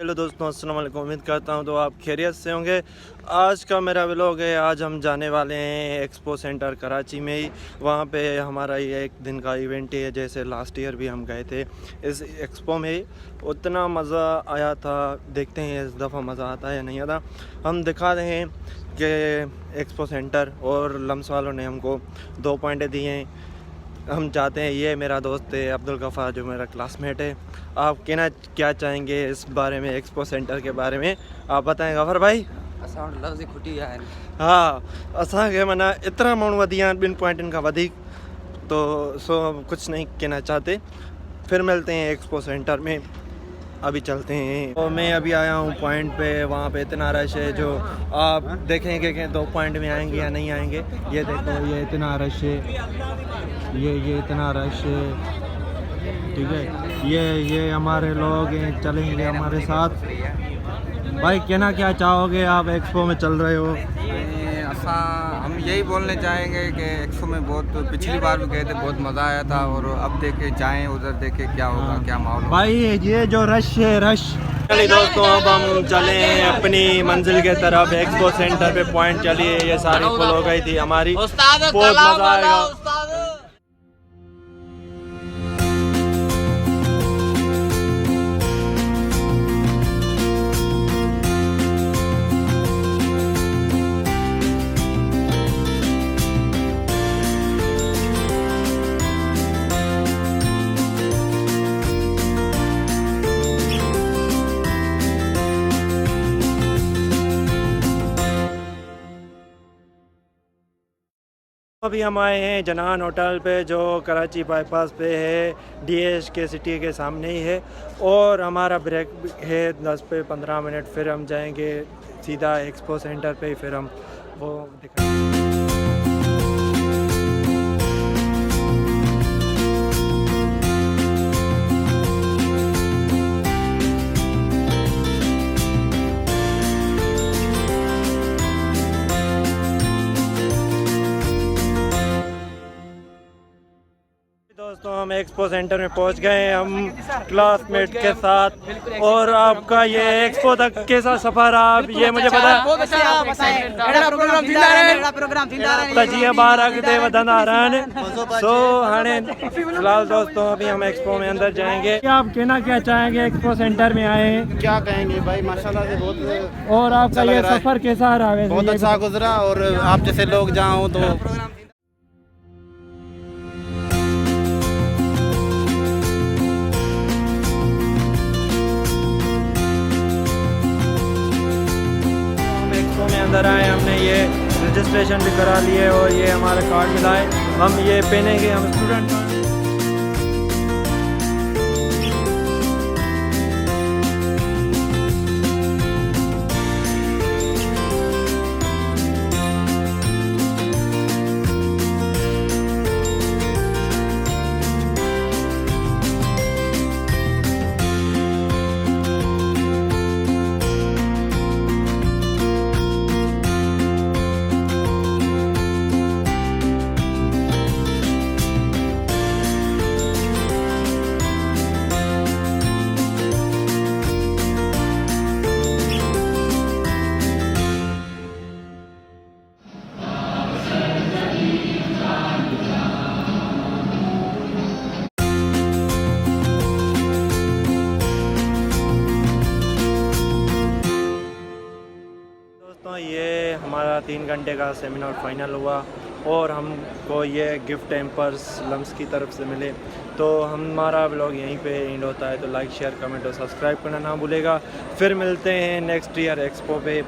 Hello दोस्तों, अस्सलाम वालेकुम। उम्मीद करता हूँ तो आप खैरियत से होंगे। आज का मेरा व्लॉग है। आज हम जाने वाले हैं एक्सपो सेंटर कराची में ही। वहाँ पे हमारा ये एक दिन का इवेंट है। जैसे लास्ट ईयर भी हम गए थे इस एक्सपो में ही, उतना मज़ा आया था। देखते हैं इस दफ़ा मज़ा आता है या नहीं आता। हम दिखा रहे हैं कि एक्सपो सेंटर, और लम्स वालों ने हमको 2 पॉइंट दिए हैं। हम चाहते हैं, ये मेरा दोस्त है अब्दुल गफ़ार जो मेरा क्लासमेट है। आप कहना क्या चाहेंगे इस बारे में, एक्सपो सेंटर के बारे में आप बताएं गफ़ार भाई। लफ्ज़ खुटी है। हाँ, असांखे माना इतना माण्हू वधी आहिनि 2 पॉइंटनि खां वधीक, तो सो कुछ नहीं कहना चाहते। फिर मिलते हैं एक्सपो सेंटर में, अभी चलते हैं। तो मैं अभी आया हूँ पॉइंट पे। वहाँ पे इतना रश है जो आप देखेंगे कि 2 पॉइंट में आएंगे या नहीं आएंगे। ये देखो, ये इतना रश है, ये इतना रश है, ठीक है। ये हमारे लोग हैं, चलेंगे हमारे साथ। भाई कहना क्या चाहोगे, आप एक्सपो में चल रहे हो? हम यही बोलने चाहेंगे कि एक्सपो में बहुत पिछली बार भी गए थे, बहुत मज़ा आया था। और अब देखे जाएं, उधर देखे क्या होगा, क्या माहौल होगा। भाई ये जो रश है, रश। चलिए दोस्तों, अब हम चले अपनी मंजिल के तरफ। एक्सपो सेंटर पे पॉइंट चलिए, ये सारी फुल हो गई थी हमारी। बहुत मज़ा आएगा। अभी हम आए हैं जनान होटल पे, जो कराची बाईपास पे है, डीएस के सिटी के सामने ही है। और हमारा ब्रेक है 10 से 15 मिनट, फिर हम जाएंगे सीधा एक्सपो सेंटर पे। फिर हम वो दिखाएंगे। दोस्तों, हम एक्सपो सेंटर में पहुंच गए हैं, हम क्लासमेट के साथ। और आपका ये एक्सपो तक कैसा सफ़र, आप ये मुझे पता जीअं ॿार अॻिते वधंदा रहनि। सो हाणे फिलहाल दोस्तों, अभी हम एक्सपो में अंदर जाएंगे। आप कहना क्या चाहेंगे, एक्सपो सेंटर में आए हैं? क्या कहेंगे भाई, माशाल्लाह से बहुत। और आपका ये सफ़र कैसा रहा? बहुत अच्छा गुजरा। और आप जैसे लोग जहाँ हो तो में अंदर आए। हमने ये रजिस्ट्रेशन भी करा लिए और ये हमारा कार्ड मिला है। हम ये पहनेंगे, हम स्टूडेंट कार्ड। ये हमारा 3 घंटे का सेमिनार फाइनल हुआ और हमको ये गिफ्ट हैम्पर्स लम्स की तरफ से मिले। तो हमारा व्लॉग यहीं पे एंड होता है। तो लाइक, शेयर, कमेंट और सब्सक्राइब करना ना भूलेगा। फिर मिलते हैं नेक्स्ट ईयर एक्सपो पे।